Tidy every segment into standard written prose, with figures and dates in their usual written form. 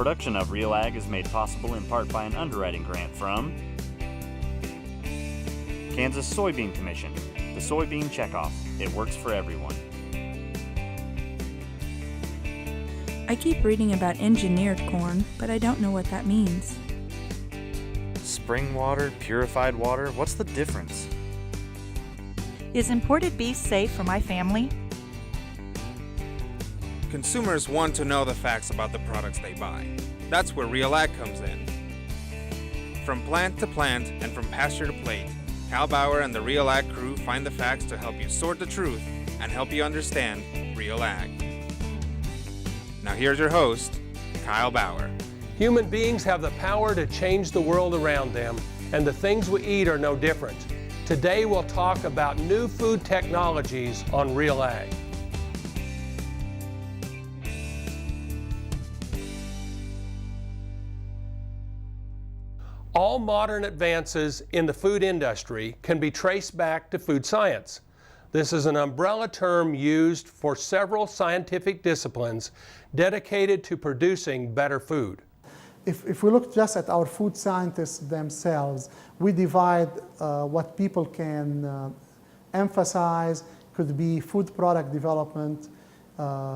Production of Real Ag is made possible in part by an underwriting grant from Kansas Soybean Commission. The soybean checkoff. It works for everyone. I keep reading about engineered corn, but I don't know what that means. Spring water, purified water, what's the difference? Is imported beef safe for my family? Consumers want to know the facts about the products they buy. That's where Real Ag comes in. From plant to plant and from pasture to plate, Kyle Bauer and the Real Ag crew find the facts to help you sort the truth and help you understand Real Ag. Now here's your host, Kyle Bauer. Human beings have the power to change the world around them, and the things we eat are no different. Today we'll talk about new food technologies on Real Ag. All modern advances in the food industry can be traced back to food science. This is an umbrella term used for several scientific disciplines dedicated to producing better food. If we look just at our food scientists themselves, we divide what people can emphasize. Could be food product development,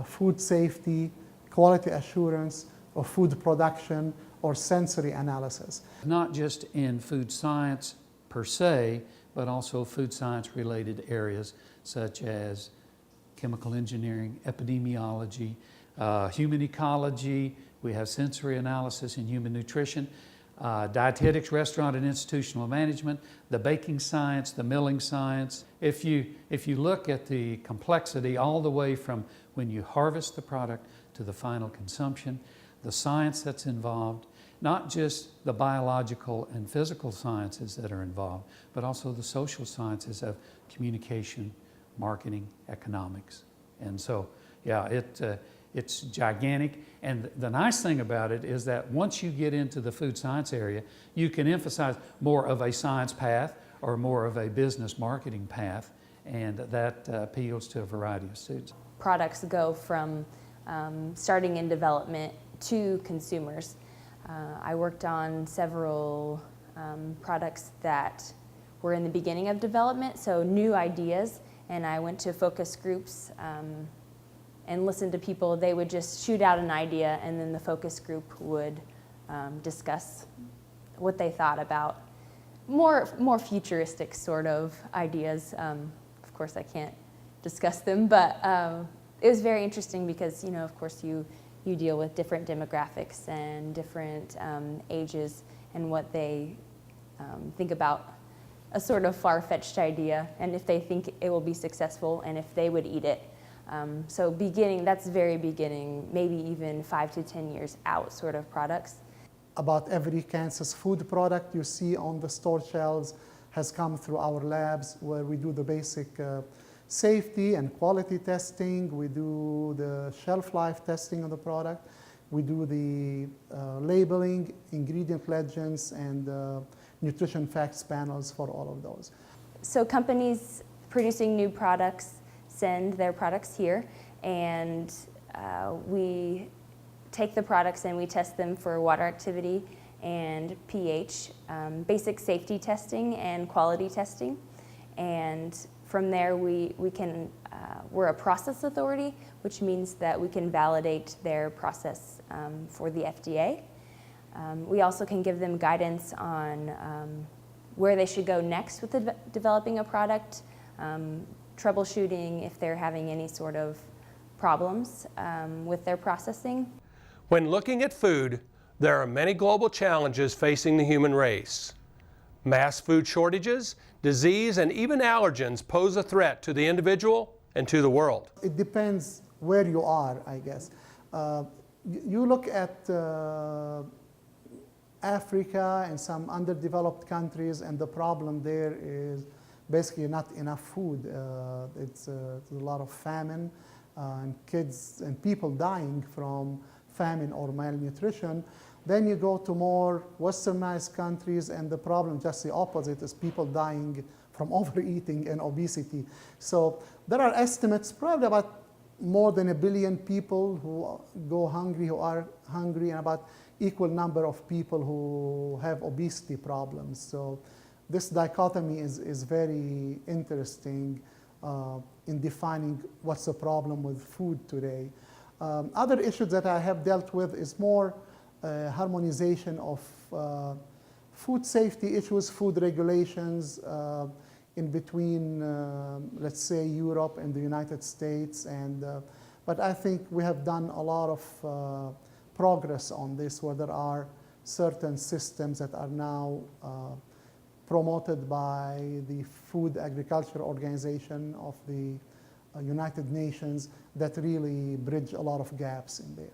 food safety, quality assurance, or food production, or sensory analysis. Not just in food science per se, but also food science related areas such as chemical engineering, epidemiology, human ecology. We have sensory analysis in human nutrition, dietetics, restaurant and institutional management, the baking science, the milling science. If you look at the complexity all the way from when you harvest the product to the final consumption, the science that's involved, not just the biological and physical sciences that are involved, but also the social sciences of communication, marketing, economics. And so, yeah, it's gigantic. And the nice thing about it is that once you get into the food science area, you can emphasize more of a science path or more of a business marketing path, and that appeals to a variety of students. Products go from starting in development to consumers. I worked on several products that were in the beginning of development, so new ideas, and I went to focus groups and listened to people. They would just shoot out an idea, and then the focus group would discuss what they thought about more futuristic sort of ideas. Of course, I can't discuss them, but it was very interesting because, you know, of course, you deal with different demographics and different ages and what they think about a sort of far-fetched idea, and if they think it will be successful and if they would eat it. So that's very beginning, maybe even 5 to 10 years out sort of products. About every Kansas food product you see on the store shelves has come through our labs, where we do the basic safety and quality testing. We do the shelf life testing of the product. We do the labeling, ingredient legends, and nutrition facts panels for all of those. So companies producing new products send their products here, and we take the products and we test them for water activity and pH, basic safety testing and quality testing. And from there, we're a process authority, which means that we can validate their process for the FDA. We also can give them guidance on where they should go next with developing a product, troubleshooting if they're having any sort of problems with their processing. When looking at food, there are many global challenges facing the human race. Mass food shortages, disease, and even allergens pose a threat to the individual and to the world. It depends where you are, I guess. You look at Africa and some underdeveloped countries, and the problem there is basically not enough food. It's a lot of famine, and kids and people dying from famine or malnutrition. Then you go to more westernized countries, and the problem just the opposite is people dying from overeating and obesity. So there are estimates, probably about more than 1 billion people who go hungry, who are hungry, and about equal number of people who have obesity problems. So this dichotomy is very interesting in defining what's the problem with food today. Other issues that I have dealt with is more harmonization of food safety issues, food regulations in between, let's say, Europe and the United States. But I think we have done a lot of progress on this, where there are certain systems that are now promoted by the Food Agriculture Organization of the United Nations that really bridge a lot of gaps in there.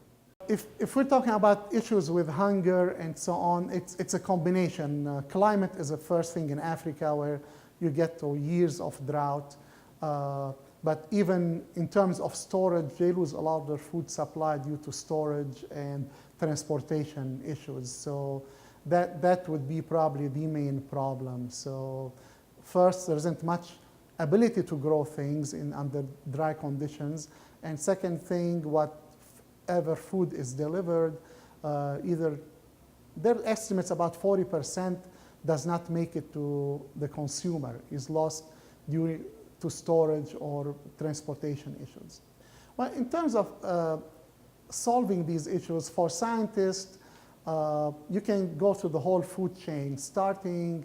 If we're talking about issues with hunger and so on, it's a combination. Climate is the first thing in Africa, where you get to years of drought. But even in terms of storage, they lose a lot of their food supply due to storage and transportation issues. So that would be probably the main problem. So first, there isn't much ability to grow things under dry conditions. And second thing, whatever food is delivered, either their estimates about 40% does not make it to the consumer, is lost due to storage or transportation issues. Well, in terms of solving these issues, for scientists, you can go through the whole food chain, starting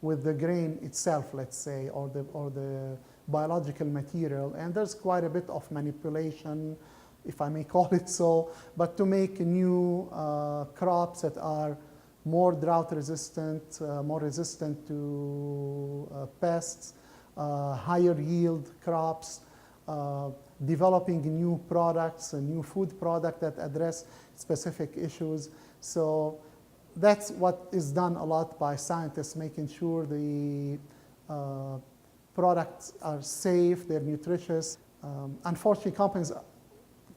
with the grain itself, let's say, or the biological material. And there's quite a bit of manipulation, if I may call it so, but to make new crops that are more drought resistant, more resistant to pests, higher yield crops, developing new products, a new food product that address specific issues. So that's what is done a lot by scientists, making sure the products are safe, they're nutritious. Unfortunately, companies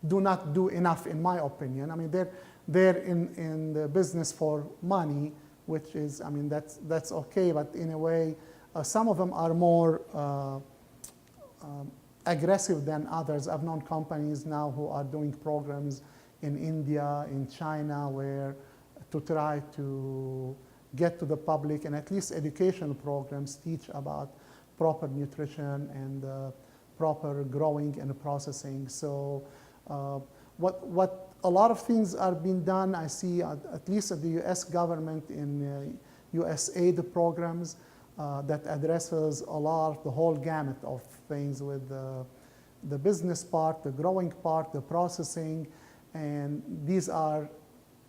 do not do enough, in my opinion. I mean, they're in the business for money, which is, I mean, that's okay, but in a way, some of them are more aggressive than others. I've known companies now who are doing programs in India, in China, where to try to get to the public, and at least educational programs teach about proper nutrition and proper growing and processing. So what a lot of things are being done, I see at least at the US government in US aid programs that addresses a lot, the whole gamut of things with the business part, the growing part, the processing, and these are,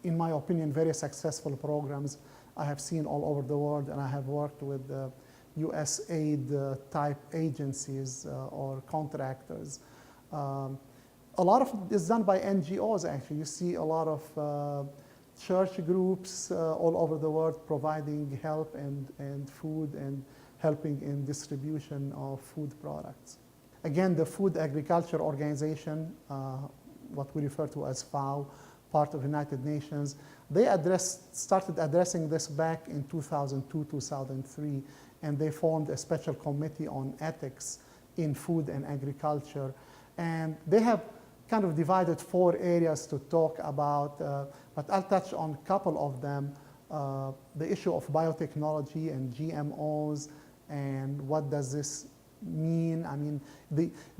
in my opinion, very successful programs I have seen all over the world, and I have worked with US aid type agencies or contractors. A lot of it is done by NGOs, actually. You see a lot of church groups all over the world providing help and food and helping in distribution of food products. Again, the Food Agriculture Organization, what we refer to as FAO, part of the United Nations, they started addressing this back in 2002, 2003, and they formed a special committee on ethics in food and agriculture. And they have kind of divided 4 areas to talk about, but I'll touch on a couple of them. The issue of biotechnology and GMOs, and what does this mean? I mean,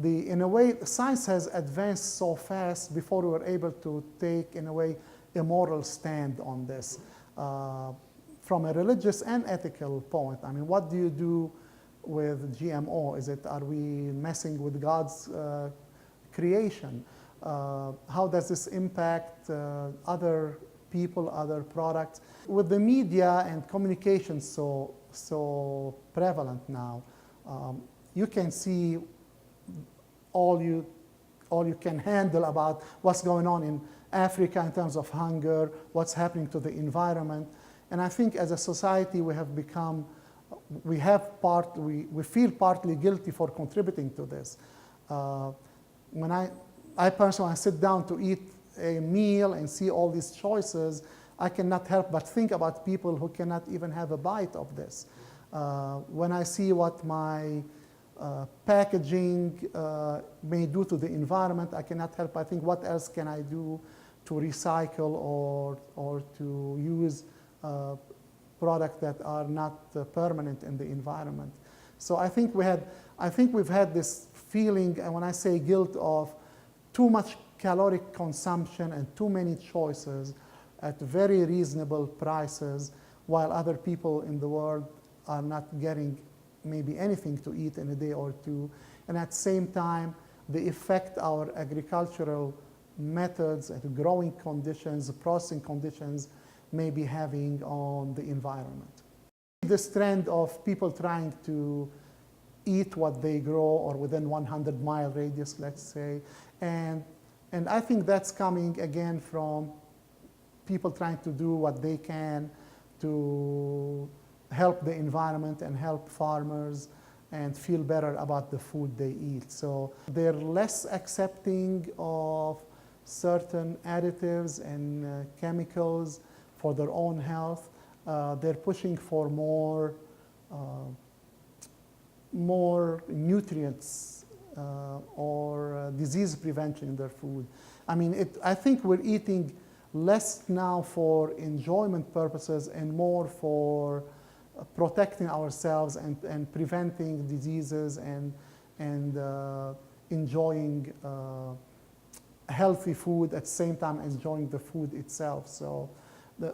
in a way, science has advanced so fast before we were able to take, in a way, a moral stand on this. From a religious and ethical point, I mean, what do you do with GMO? Are we messing with God's creation? How does this impact other people, other products? With the media and communication so prevalent now, you can see all you can handle about what's going on in Africa in terms of hunger, what's happening to the environment. And I think as a society we have become, we feel partly guilty for contributing to this. When I personally sit down to eat a meal and see all these choices, I cannot help but think about people who cannot even have a bite of this. When I see what my packaging may do to the environment. I cannot help. I think what else can I do to recycle or to use products that are not permanent in the environment. So I think we've had this feeling, and when I say guilt, of too much caloric consumption and too many choices at very reasonable prices, while other people in the world are not getting maybe anything to eat in a day or two. And at the same time, the effect our agricultural methods and growing conditions, processing conditions may be having on the environment. This trend of people trying to eat what they grow or within 100-mile radius, let's say, and I think that's coming again from people trying to do what they can to help the environment and help farmers and feel better about the food they eat. So they're less accepting of certain additives and chemicals for their own health. They're pushing for more nutrients or disease prevention in their food. I mean, I think we're eating less now for enjoyment purposes and more for protecting ourselves and preventing diseases and enjoying healthy food at the same time as enjoying the food itself. So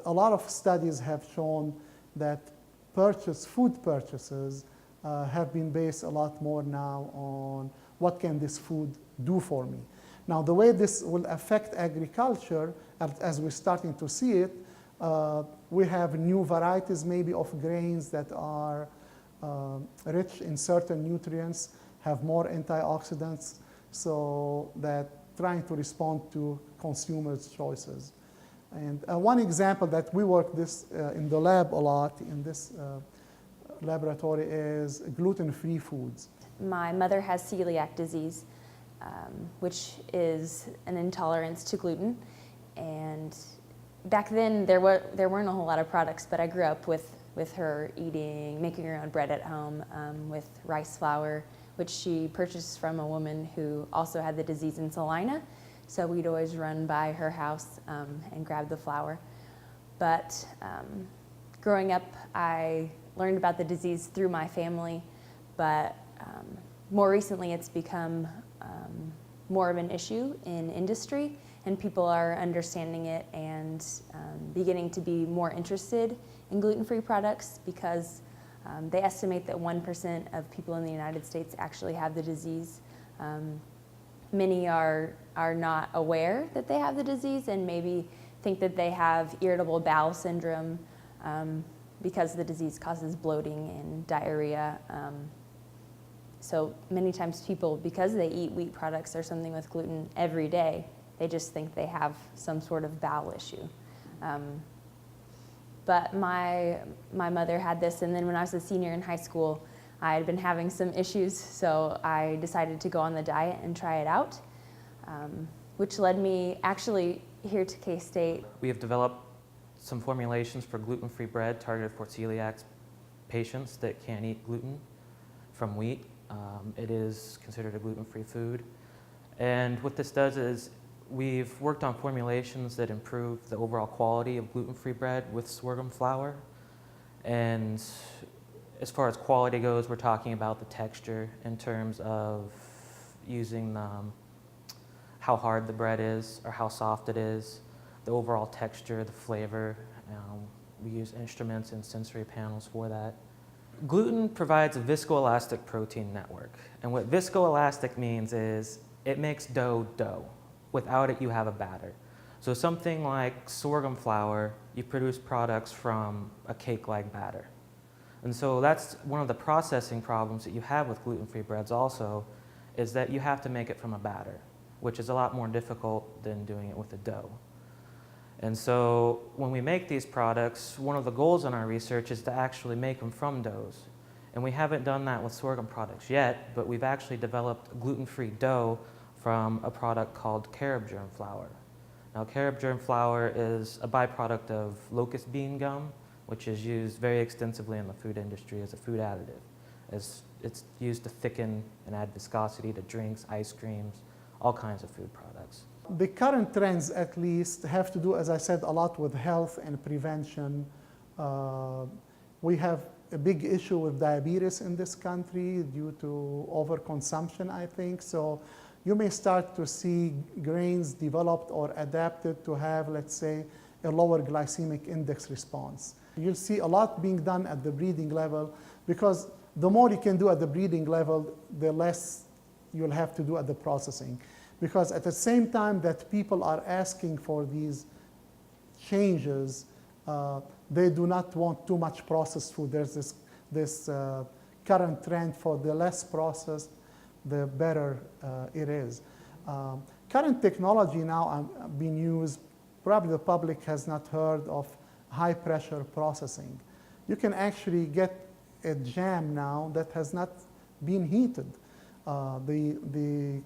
a lot of studies have shown that food purchases have been based a lot more now on what can this food do for me. Now, the way this will affect agriculture, as we're starting to see it, we have new varieties maybe of grains that are rich in certain nutrients, have more antioxidants, so that trying to respond to consumers' choices. And one example that we work this in the lab a lot in this laboratory is gluten-free foods. My mother has celiac disease, which is an intolerance to gluten. And back then, there weren't a whole lot of products, but I grew up with her making her own bread at home with rice flour, which she purchased from a woman who also had the disease in Salina. So we'd always run by her house and grab the flour. But growing up, I learned about the disease through my family, but more recently it's become more of an issue in industry, and people are understanding it and beginning to be more interested in gluten-free products because they estimate that 1% of people in the United States actually have the disease. Many are not aware that they have the disease and maybe think that they have irritable bowel syndrome because the disease causes bloating and diarrhea. So many times people, because they eat wheat products or something with gluten every day, they just think they have some sort of bowel issue. But my mother had this, and then when I was a senior in high school, I had been having some issues, so I decided to go on the diet and try it out, which led me actually here to K-State. We have developed some formulations for gluten-free bread targeted for celiac patients that can't eat gluten from wheat. It is considered a gluten-free food. And what this does is we've worked on formulations that improve the overall quality of gluten-free bread with sorghum flour. And as far as quality goes, we're talking about the texture in terms of using how hard the bread is or how soft it is, the overall texture, the flavor. We use instruments and sensory panels for that. Gluten provides a viscoelastic protein network. And what viscoelastic means is it makes dough. Without it, you have a batter. So something like sorghum flour, you produce products from a cake-like batter. And so that's one of the processing problems that you have with gluten-free breads also, is that you have to make it from a batter, which is a lot more difficult than doing it with a dough. And so when we make these products, one of the goals in our research is to actually make them from doughs. And we haven't done that with sorghum products yet, but we've actually developed gluten-free dough from a product called carob germ flour. Now, carob germ flour is a byproduct of locust bean gum, which is used very extensively in the food industry as a food additive, as It's used to thicken and add viscosity to drinks, ice creams, all kinds of food products. The current trends, at least, have to do, as I said, a lot with health and prevention. We have a big issue with diabetes in this country due to overconsumption, I think. So you may start to see grains developed or adapted to have, let's say, a lower glycemic index response. You'll see a lot being done at the breeding level, because the more you can do at the breeding level, the less you'll have to do at the processing. Because at the same time that people are asking for these changes, they do not want too much processed food. There's this current trend for the less processed, the better it is. Current technology now being used, probably the public has not heard of high pressure processing. You can actually get a jam now that has not been heated. The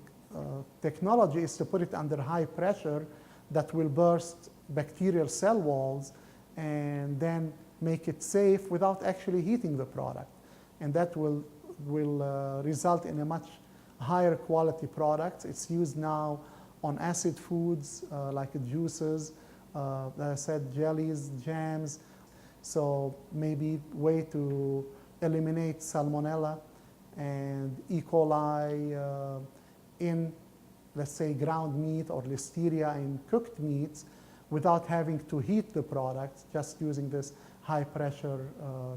technology is to put it under high pressure that will burst bacterial cell walls and then make it safe without actually heating the product. And that will result in a much higher quality product. It's used now on acid foods like juices, as I said, jellies, jams. So maybe way to eliminate salmonella and E. coli in, let's say, ground meat, or listeria in cooked meats, without having to heat the product, just using this high pressure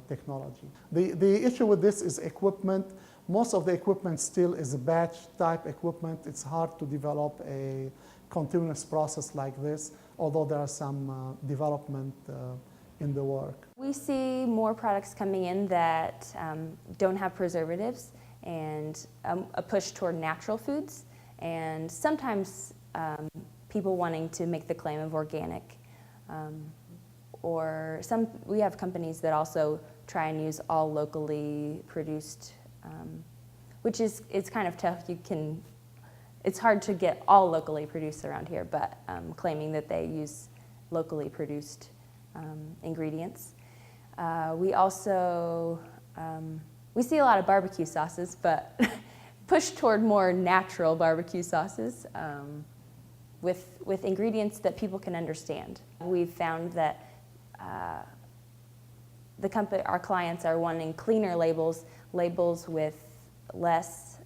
technology. The issue with this is equipment. Most of the equipment still is batch type equipment. It's hard to develop a continuous process like this, although there are some development in the work. We see more products coming in that don't have preservatives, and a push toward natural foods, and sometimes people wanting to make the claim of organic. Or we have companies that also try and use all locally produced, which it's kind of tough. It's hard to get all locally produced around here, but claiming that they use locally produced ingredients. We also, we see a lot of barbecue sauces, but push toward more natural barbecue sauces with ingredients that people can understand. We've found that our clients are wanting cleaner labels with less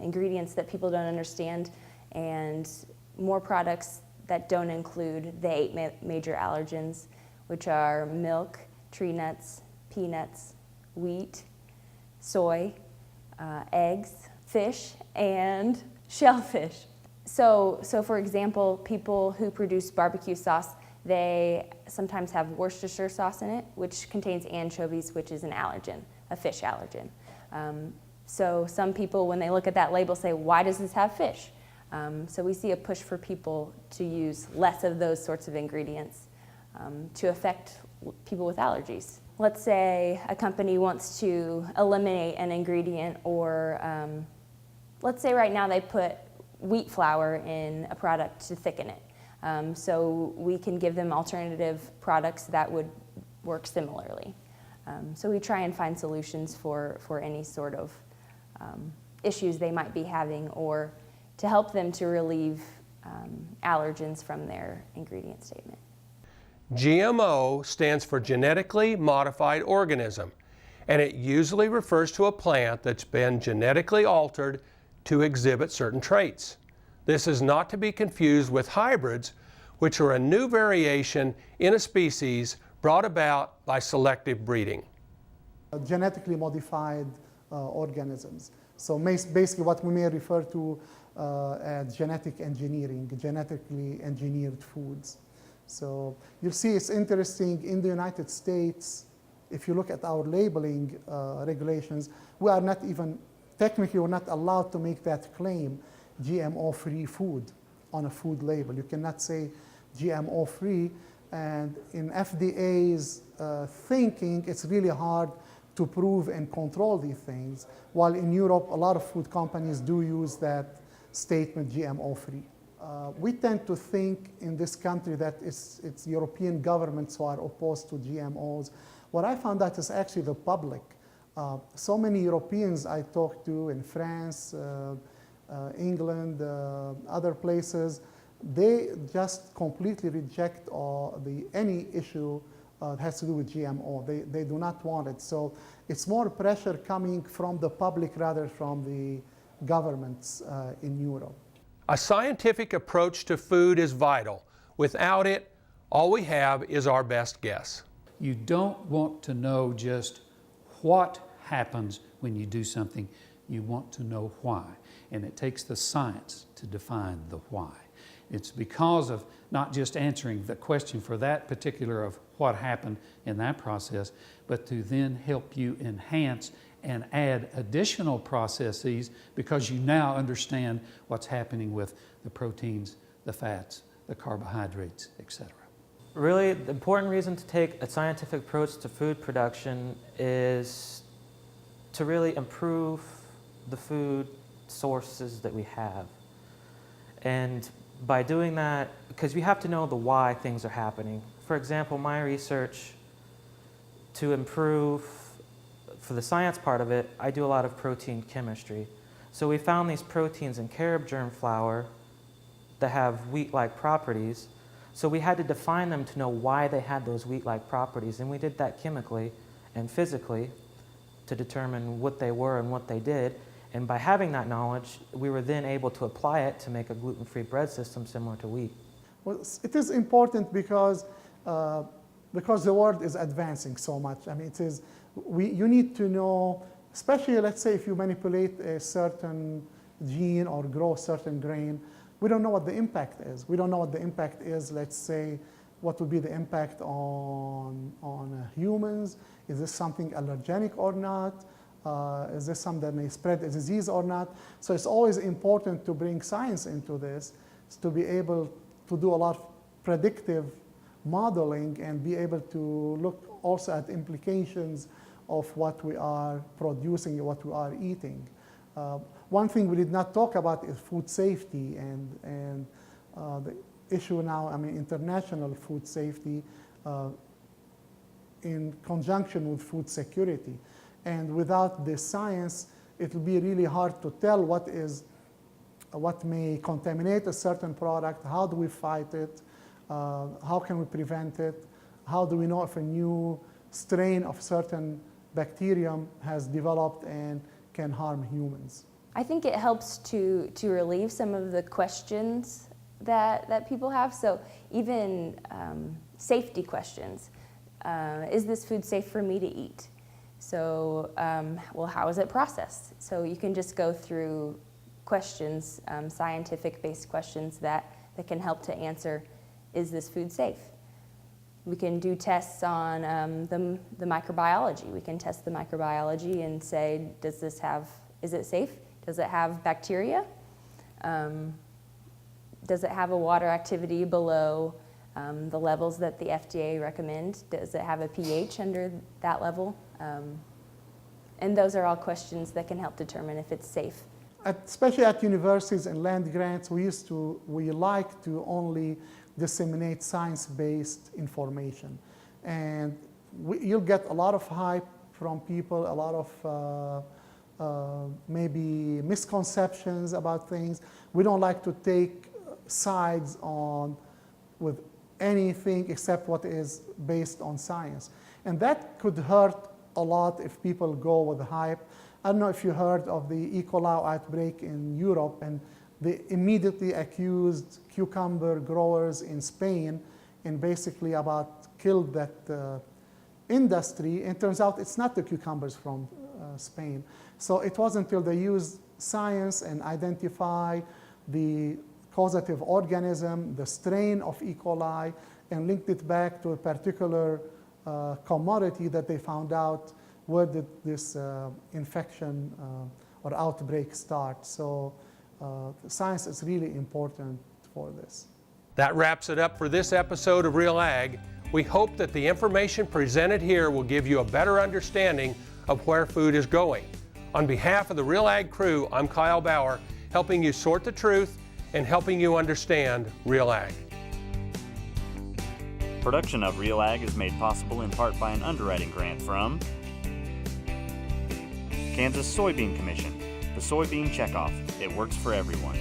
ingredients that people don't understand, and more products that don't include the 8 major allergens, which are milk, tree nuts, peanuts, wheat, soy, eggs, fish, and shellfish. So for example, people who produce barbecue sauce, they sometimes have Worcestershire sauce in it, which contains anchovies, which is an allergen, a fish allergen. So some people, when they look at that label, say, why does this have fish? So we see a push for people to use less of those sorts of ingredients to affect people with allergies. Let's say a company wants to eliminate an ingredient, or let's say right now they put wheat flour in a product to thicken it. So we can give them alternative products that would work similarly. So we try and find solutions for any sort of issues they might be having, or to help them to relieve allergens from their ingredient statement. GMO stands for genetically modified organism, and it usually refers to a plant that's been genetically altered to exhibit certain traits. This is not to be confused with hybrids, which are a new variation in a species brought about by selective breeding. Genetically modified organisms. So basically what we may refer to as genetic engineering, genetically engineered foods. So you'll see it's interesting in the United States, if you look at our labeling regulations, we are not even, technically we're not allowed to make that claim, GMO-free food, on a food label. You cannot say GMO-free, and in FDA's thinking, it's really hard to prove and control these things, while in Europe, a lot of food companies do use that statement, GMO-free. We tend to think in this country that it's European governments who are opposed to GMOs. What I found out is actually the public So many Europeans I talked to in France, England, other places, they just completely reject any issue that has to do with GMO. They do not want it. So it's more pressure coming from the public rather from the governments in Europe. A scientific approach to food is vital. Without it, all we have is our best guess. You don't want to know just what happens when you do something. You want to know why. And it takes the science to define the why. It's because of not just answering the question for that particular of what happened in that process, but to then help you enhance and add additional processes because you now understand what's happening with the proteins, the fats, the carbohydrates, etc. Really, the important reason to take a scientific approach to food production is to really improve the food sources that we have. And by doing that, because we have to know the why things are happening. For example, my research to improve, for the science part of it, I do a lot of protein chemistry. So we found these proteins in carob germ flour that have wheat-like properties. So we had to define them to know why they had those wheat-like properties. And we did that chemically and physically to determine what they were and what they did. And by having that knowledge, we were then able to apply it to make a gluten-free bread system similar to wheat. Well, it is important because the world is advancing so much. I mean, you need to know, especially let's say if you manipulate a certain gene or grow a certain grain, we don't know what the impact is. We don't know what the impact is, let's say, what would be the impact on humans? Is this something allergenic or not? Is this something that may spread a disease or not? So it's always important to bring science into this, to be able to do a lot of predictive modeling and be able to look also at implications of what we are producing, what we are eating. One thing we did not talk about is food safety and the issue now, I mean, international food safety in conjunction with food security. And without the science, it will be really hard to tell what may contaminate a certain product, how do we fight it, how can we prevent it, how do we know if a new strain of certain bacterium has developed and can harm humans. I think it helps to relieve some of the questions that people have. So even safety questions. Is this food safe for me to eat? So, well, how is it processed? So you can just go through questions, scientific-based questions that can help to answer, is this food safe? We can do tests on the microbiology. We can test the microbiology and say, is it safe? Does it have bacteria? Does it have a water activity below the levels that the FDA recommend? Does it have a pH under that level? And those are all questions that can help determine if it's safe. Especially at universities and land grants, we like to only disseminate science-based information. And you'll get a lot of hype from people, a lot of maybe misconceptions about things. We don't like to take sides with anything except what is based on science. And that could hurt a lot if people go with hype. I don't know if you heard of the E. coli outbreak in Europe, and they immediately accused cucumber growers in Spain and basically about killed that industry. And it turns out it's not the cucumbers from Spain. So it wasn't until they used science and identify the causative organism, the strain of E. coli, and linked it back to a particular commodity that they found out where did this infection or outbreak start. So science is really important for this. That wraps it up for this episode of Real Ag. We hope that the information presented here will give you a better understanding of where food is going. On behalf of the Real Ag crew, I'm Kyle Bauer, helping you sort the truth and helping you understand Real Ag. Production of Real Ag is made possible in part by an underwriting grant from Kansas Soybean Commission. The Soybean Checkoff. It works for everyone.